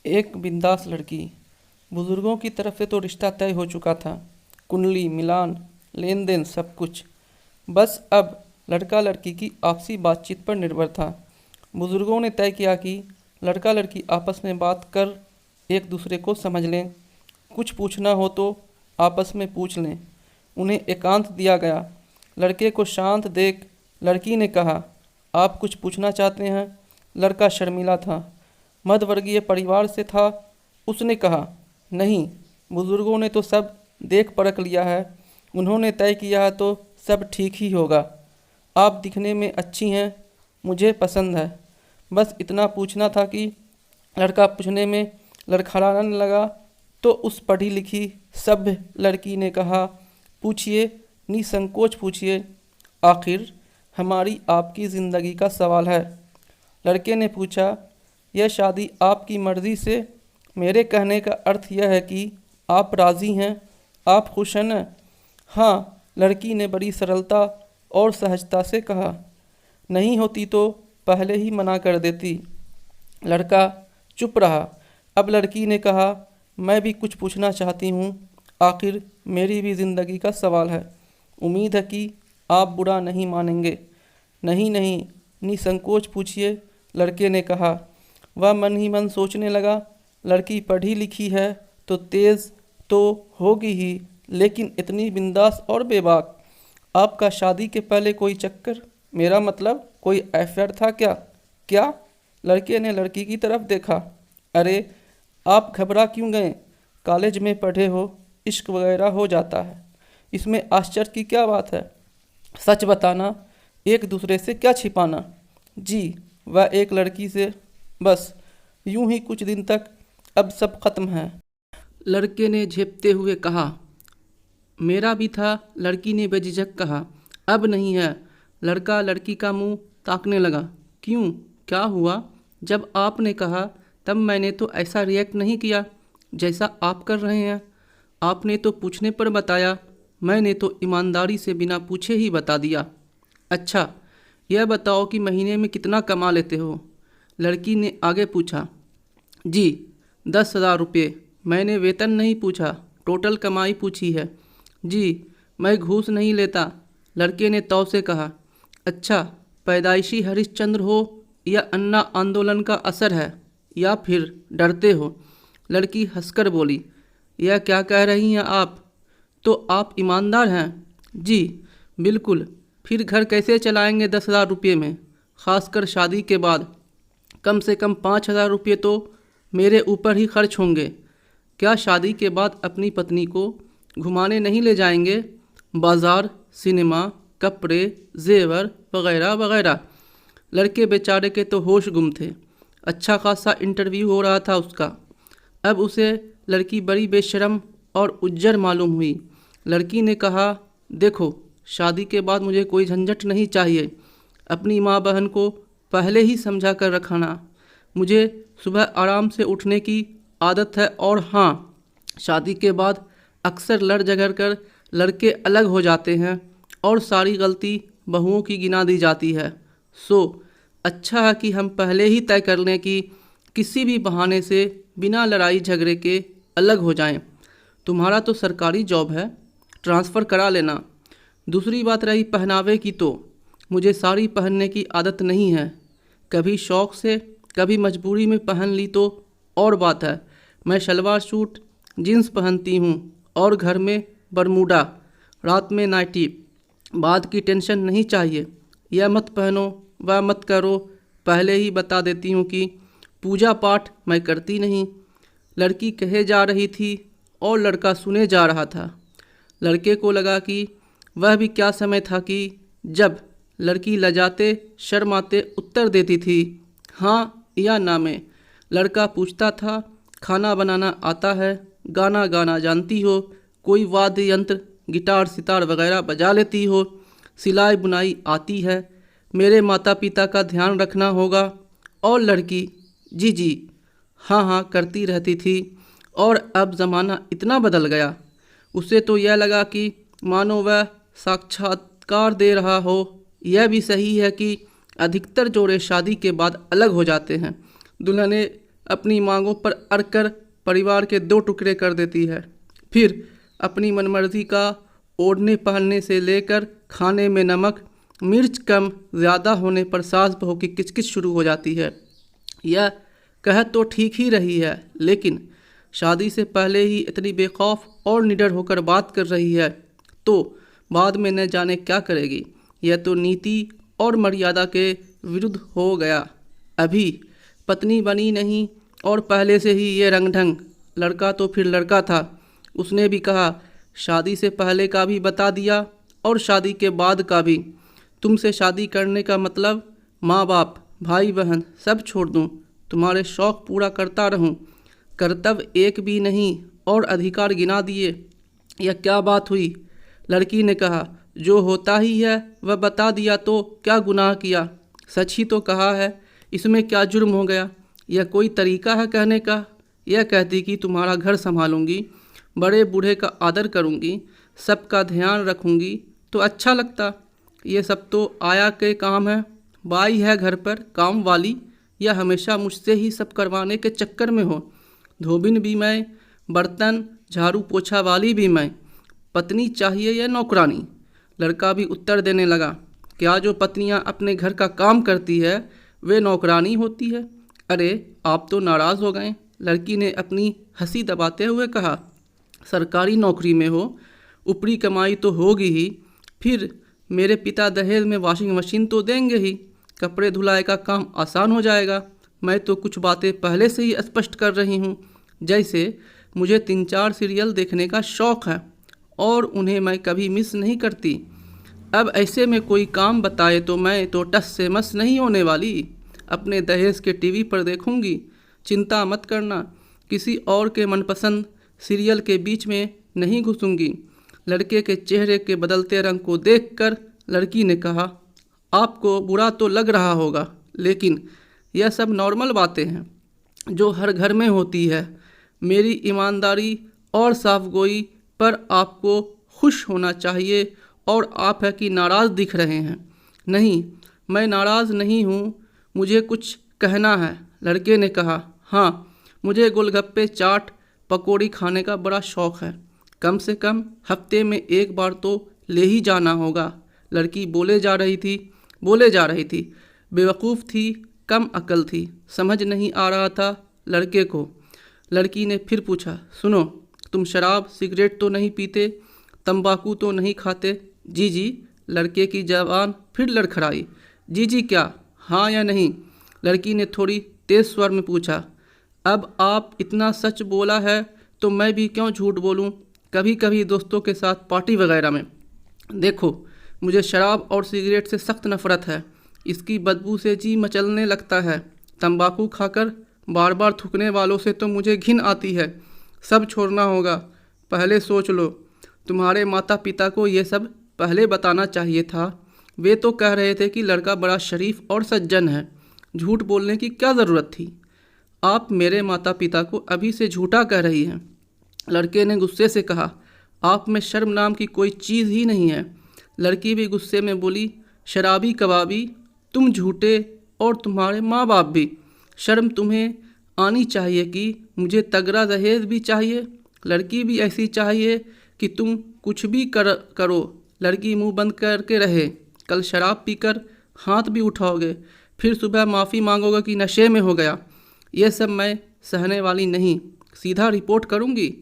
एक बिंदास लड़की। बुजुर्गों की तरफ से तो रिश्ता तय हो चुका था। कुंडली मिलान, लेन देन सब कुछ। बस अब लड़का लड़की की आपसी बातचीत पर निर्भर था। बुजुर्गों ने तय किया कि लड़का लड़की आपस में बात कर एक दूसरे को समझ लें। कुछ पूछना हो तो आपस में पूछ लें। उन्हें एकांत दिया गया। लड़के को शांत देख लड़की ने कहा, आप कुछ पूछना चाहते हैं? लड़का शर्मिला था, मध्यवर्गीय परिवार से था। उसने कहा, नहीं, बुजुर्गों ने तो सब देख परख लिया है। उन्होंने तय किया है तो सब ठीक ही होगा। आप दिखने में अच्छी हैं, मुझे पसंद है। बस इतना पूछना था कि लड़का पूछने में लड़खड़ाने लगा तो उस पढ़ी लिखी सभ्य लड़की ने कहा, पूछिए, निसंकोच पूछिए। आखिर हमारी आपकी ज़िंदगी का सवाल है। लड़के ने पूछा, यह शादी आपकी मर्ज़ी से? मेरे कहने का अर्थ यह है कि आप राज़ी हैं, आप खुश हैं न? हाँ, लड़की ने बड़ी सरलता और सहजता से कहा। नहीं होती तो पहले ही मना कर देती। लड़का चुप रहा। अब लड़की ने कहा, मैं भी कुछ पूछना चाहती हूँ। आखिर मेरी भी ज़िंदगी का सवाल है। उम्मीद है कि आप बुरा नहीं मानेंगे। नहीं नहीं, निसंकोच पूछिए, लड़के ने कहा। वह मन ही मन सोचने लगा, लड़की पढ़ी लिखी है तो तेज़ तो होगी ही, लेकिन इतनी बिंदास और बेबाक। आपका शादी के पहले कोई चक्कर, मेरा मतलब कोई अफेयर था क्या? क्या? लड़के ने लड़की की तरफ देखा। अरे, आप घबरा क्यों गए? कॉलेज में पढ़े हो, इश्क वगैरह हो जाता है, इसमें आश्चर्य की क्या बात है? सच बताना, एक दूसरे से क्या छिपाना। जी, वह एक लड़की से, बस यूं ही कुछ दिन तक, अब सब खत्म है। लड़के ने झेपते हुए कहा। मेरा भी था, लड़की ने बेझिझक कहा। अब नहीं है। लड़का लड़की का मुंह ताकने लगा। क्यों, क्या हुआ? जब आपने कहा तब मैंने तो ऐसा रिएक्ट नहीं किया जैसा आप कर रहे हैं। आपने तो पूछने पर बताया, मैंने तो ईमानदारी से बिना पूछे ही बता दिया। अच्छा, यह बताओ कि महीने में कितना कमा लेते हो? लड़की ने आगे पूछा। जी, 10,000 रुपये। मैंने वेतन नहीं पूछा, टोटल कमाई पूछी है। जी, मैं घूस नहीं लेता, लड़के ने तौर से कहा। अच्छा, पैदाइशी हरिश्चंद्र हो या अन्ना आंदोलन का असर है, या फिर डरते हो? लड़की हंसकर बोली, यह क्या कह रही हैं आप? तो आप ईमानदार हैं? जी बिल्कुल। फिर घर कैसे चलाएंगे 10,000 रुपये में, ख़ासकर शादी के बाद? कम से कम 5,000 रुपये तो मेरे ऊपर ही खर्च होंगे। क्या शादी के बाद अपनी पत्नी को घुमाने नहीं ले जाएंगे? बाज़ार, सिनेमा, कपड़े, जेवर वगैरह वगैरह। लड़के बेचारे के तो होश गुम थे। अच्छा खासा इंटरव्यू हो रहा था उसका। अब उसे लड़की बड़ी बेशर्म और उज्जर मालूम हुई। लड़की ने कहा, देखो, शादी के बाद मुझे कोई झंझट नहीं चाहिए। अपनी माँ बहन को पहले ही समझा कर रखना। मुझे सुबह आराम से उठने की आदत है, और हाँ, शादी के बाद अक्सर लड़ झगड़ कर लड़के अलग हो जाते हैं और सारी गलती बहुओं की गिना दी जाती है। सो अच्छा है कि हम पहले ही तय कर लें कि किसी भी बहाने से बिना लड़ाई झगड़े के अलग हो जाएं। तुम्हारा तो सरकारी जॉब है, ट्रांसफ़र करा लेना। दूसरी बात रही पहनावे की, तो मुझे साड़ी पहनने की आदत नहीं है। कभी शौक़ से, कभी मजबूरी में पहन ली तो और बात है। मैं शलवार सूट, जीन्स पहनती हूँ और घर में बरमूडा, रात में नाइटी। बाद की टेंशन नहीं चाहिए। यह मत पहनो, वह मत करो। पहले ही बता देती हूँ कि पूजा पाठ मैं करती नहीं। लड़की कहे जा रही थी और लड़का सुने जा रहा था। लड़के को लगा कि वह भी क्या समय था कि जब लड़की लजाते शर्माते उत्तर देती थी हाँ या ना में। लड़का पूछता था, खाना बनाना आता है? गाना गाना जानती हो? कोई वाद्य यंत्र, गिटार सितार वगैरह बजा लेती हो? सिलाई बुनाई आती है? मेरे माता पिता का ध्यान रखना होगा। और लड़की जी जी हाँ हाँ करती रहती थी। और अब ज़माना इतना बदल गया, उसे तो यह लगा कि मानो वह साक्षात्कार दे रहा हो। यह भी सही है कि अधिकतर जोड़े शादी के बाद अलग हो जाते हैं। दुल्हनें अपनी मांगों पर अड़कर परिवार के दो टुकड़े कर देती है। फिर अपनी मनमर्जी का ओढ़ने पहनने से लेकर खाने में नमक मिर्च कम ज़्यादा होने पर सास बहू की किचकिच शुरू हो जाती है। यह कह तो ठीक ही रही है, लेकिन शादी से पहले ही इतनी बेखौफ और निडर होकर बात कर रही है तो बाद में न जाने क्या करेगी। यह तो नीति और मर्यादा के विरुद्ध हो गया। अभी पत्नी बनी नहीं और पहले से ही ये रंग ढंग। लड़का तो फिर लड़का था, उसने भी कहा, शादी से पहले का भी बता दिया और शादी के बाद का भी। तुमसे शादी करने का मतलब माँ बाप भाई बहन सब छोड़ दूँ, तुम्हारे शौक़ पूरा करता रहूँ, कर्तव्य एक भी नहीं और अधिकार गिना दिए। यह क्या बात हुई? लड़की ने कहा, जो होता ही है वह बता दिया तो क्या गुनाह किया, सच ही तो कहा है, इसमें क्या जुर्म हो गया। यह कोई तरीका है कहने का? यह कहती कि तुम्हारा घर संभालूंगी, बड़े बूढ़े का आदर करूंगी, सबका ध्यान रखूंगी तो अच्छा लगता। ये सब तो आया के काम है। बाई है घर पर काम वाली, या हमेशा मुझसे ही सब करवाने के चक्कर में हो। धोबिन भी मैं, बर्तन झाड़ू पोछा वाली भी मैं। पत्नी चाहिए या नौकरानी? लड़का भी उत्तर देने लगा, क्या जो पत्नियां अपने घर का काम करती है वे नौकरानी होती है? अरे आप तो नाराज़ हो गए। लड़की ने अपनी हंसी दबाते हुए कहा, सरकारी नौकरी में हो, ऊपरी कमाई तो होगी ही, फिर मेरे पिता दहेज में वॉशिंग मशीन तो देंगे ही, कपड़े धुलाई का काम आसान हो जाएगा। मैं तो कुछ बातें पहले से ही स्पष्ट कर रही हूँ, जैसे मुझे 3-4 सीरियल देखने का शौक़ है और उन्हें मैं कभी मिस नहीं करती। अब ऐसे में कोई काम बताए तो मैं तो टस से मस नहीं होने वाली, अपने दहेज के टीवी पर देखूंगी। चिंता मत करना, किसी और के मनपसंद सीरियल के बीच में नहीं घुसूंगी। लड़के के चेहरे के बदलते रंग को देखकर लड़की ने कहा, आपको बुरा तो लग रहा होगा, लेकिन यह सब नॉर्मल बातें हैं जो हर घर में होती है। मेरी ईमानदारी और साफगोई पर आपको खुश होना चाहिए और आप है कि नाराज़ दिख रहे हैं। नहीं, मैं नाराज़ नहीं हूँ, मुझे कुछ कहना है। लड़के ने कहा, हाँ, मुझे गोलगप्पे चाट पकौड़ी खाने का बड़ा शौक़ है, कम से कम हफ्ते में एक बार तो ले ही जाना होगा। लड़की बोले जा रही थी, बेवकूफ़ थी, कम अकल थी, समझ नहीं आ रहा था लड़के को। लड़की ने फिर पूछा, सुनो, तुम शराब सिगरेट तो नहीं पीते, तंबाकू तो नहीं खाते? जी जी। लड़के की जबान फिर लड़खड़ाई। जी जी क्या, हाँ या नहीं? लड़की ने थोड़ी तेज़ स्वर में पूछा। अब आप इतना सच बोला है तो मैं भी क्यों झूठ बोलूं? कभी कभी दोस्तों के साथ पार्टी वगैरह में। देखो, मुझे शराब और सिगरेट से सख्त नफ़रत है, इसकी बदबू से जी मचलने लगता है। तंबाकू खाकर बार बार थूकने वालों से तो मुझे घिन आती है। सब छोड़ना होगा, पहले सोच लो। तुम्हारे माता पिता को ये सब पहले बताना चाहिए था, वे तो कह रहे थे कि लड़का बड़ा शरीफ और सज्जन है, झूठ बोलने की क्या ज़रूरत थी? आप मेरे माता पिता को अभी से झूठा कह रही हैं। लड़के ने गुस्से से कहा, आप में शर्म नाम की कोई चीज़ ही नहीं है। लड़की भी गुस्से में बोली, शराबी कबाबी, तुम झूठे और तुम्हारे माँ बाप भी। शर्म तुम्हें आनी चाहिए कि मुझे तगड़ा दहेज भी चाहिए, लड़की भी ऐसी चाहिए कि तुम कुछ भी करो। लड़की मुंह बंद करके रहे, कल शराब पीकर हाथ भी उठाओगे, फिर सुबह माफ़ी मांगोगे कि नशे में हो गया। ये सब मैं सहने वाली नहीं, सीधा रिपोर्ट करूँगी,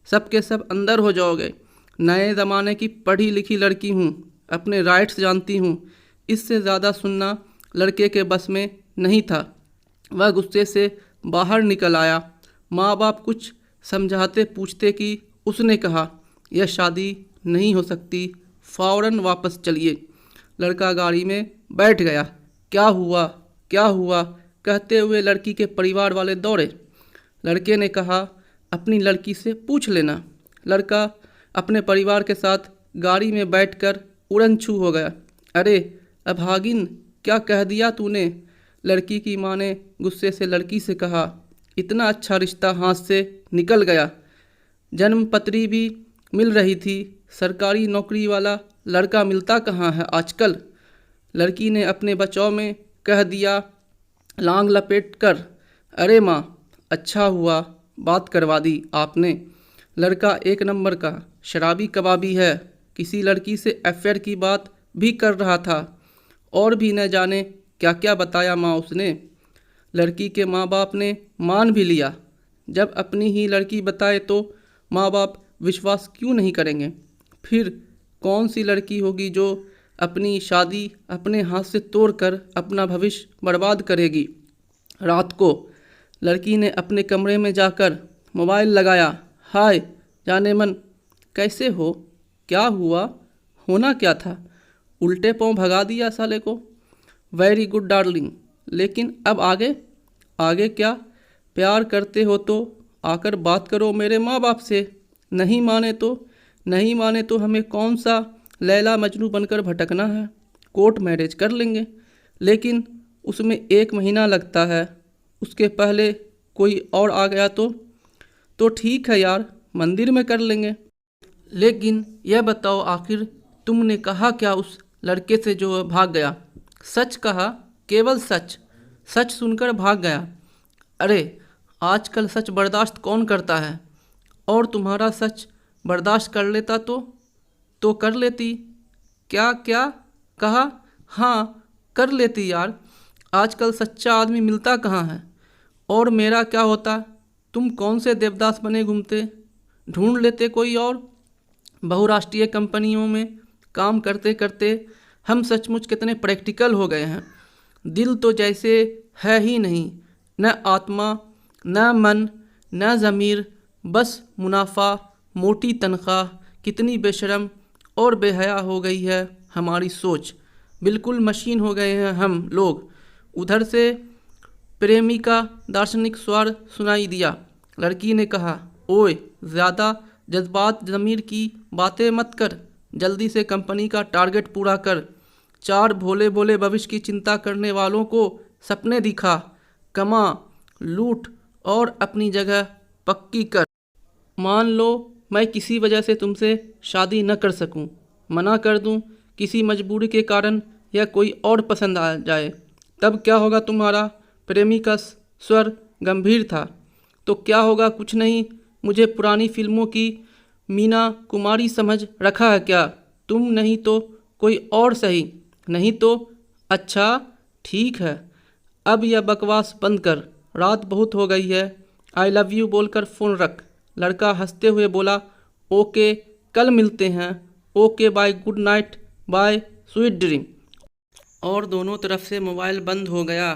सब के सब अंदर हो जाओगे। नए ज़माने की पढ़ी लिखी लड़की हूँ, अपने राइट्स जानती हूँ। इससे ज़्यादा सुनना लड़के के बस में नहीं था। वह गुस्से से बाहर निकल आया। माँ बाप कुछ समझाते पूछते कि उसने कहा, यह शादी नहीं हो सकती, फ़ौरन वापस चलिए। लड़का गाड़ी में बैठ गया। क्या हुआ क्या हुआ कहते हुए लड़की के परिवार वाले दौड़े। लड़के ने कहा, अपनी लड़की से पूछ लेना। लड़का अपने परिवार के साथ गाड़ी में बैठकर उड़न छू हो गया। अरे अभागिन, क्या कह दिया तूने? लड़की की माँ ने गुस्से से लड़की से कहा, इतना अच्छा रिश्ता हाथ से निकल गया, जन्मपत्री भी मिल रही थी, सरकारी नौकरी वाला लड़का मिलता कहाँ है आजकल? लड़की ने अपने बचाव में कह दिया लांग लपेट कर, अरे माँ, अच्छा हुआ बात करवा दी आपने। लड़का एक नंबर का शराबी कबाबी है, किसी लड़की से अफेयर की बात भी कर रहा था और भी न जाने क्या क्या बताया माँ उसने। लड़की के माँ बाप ने मान भी लिया। जब अपनी ही लड़की बताए तो माँ बाप विश्वास क्यों नहीं करेंगे। फिर कौन सी लड़की होगी जो अपनी शादी अपने हाथ से तोड़कर अपना भविष्य बर्बाद करेगी। रात को लड़की ने अपने कमरे में जाकर मोबाइल लगाया। हाय जाने मन, कैसे हो, क्या हुआ, होना क्या था, उल्टे पाँव भगा दिया साले को। वेरी गुड डार्लिंग, लेकिन अब आगे? आगे क्या? प्यार करते हो तो आकर बात करो मेरे माँ बाप से। नहीं माने तो हमें कौन सा लैला मजनू बनकर भटकना है। कोर्ट मैरिज कर लेंगे, लेकिन उसमें 1 महीना लगता है। उसके पहले कोई और आ गया तो ठीक है यार, मंदिर में कर लेंगे। लेकिन यह बताओ आखिर तुमने कहा क्या उस लड़के से जो भाग गया? सच कहा, केवल सच। सच सुनकर भाग गया। अरे आजकल सच बर्दाश्त कौन करता है? और तुम्हारा सच बर्दाश्त कर लेता तो कर लेती। क्या क्या कहा? हाँ कर लेती यार, आजकल सच्चा आदमी मिलता कहाँ है। और मेरा क्या होता? तुम कौन से देवदास बने घूमते, ढूंढ लेते कोई और। बहुराष्ट्रीय कंपनियों में काम करते करते हम सचमुच कितने प्रैक्टिकल हो गए हैं। दिल तो जैसे है ही नहीं, न आत्मा न मन न ज़मीर, बस मुनाफा, मोटी तनख्वाह। कितनी बेशर्म और बेहया हो गई है हमारी सोच, बिल्कुल मशीन हो गए हैं हम लोग। उधर से प्रेमी का दार्शनिक स्वर सुनाई दिया। लड़की ने कहा, ओए ज़्यादा जज्बात ज़मीर की बातें मत कर, जल्दी से कंपनी का टारगेट पूरा कर। 4 भोले भोले भविष्य की चिंता करने वालों को सपने दिखा, कमा, लूट और अपनी जगह पक्की कर। मान लो मैं किसी वजह से तुमसे शादी न कर सकूं, मना कर दूं किसी मजबूरी के कारण, या कोई और पसंद आ जाए, तब क्या होगा तुम्हारा? प्रेमी का स्वर गंभीर था। तो क्या होगा? कुछ नहीं। मुझे पुरानी फिल्मों की मीना कुमारी समझ रखा है क्या? तुम नहीं तो कोई और सही। नहीं तो अच्छा ठीक है, अब यह बकवास बंद कर, रात बहुत हो गई है। आई लव यू बोलकर फ़ोन रख। लड़का हंसते हुए बोला, ओके कल मिलते हैं। Okay bye, good night, bye, sweet dream. और दोनों तरफ से मोबाइल बंद हो गया।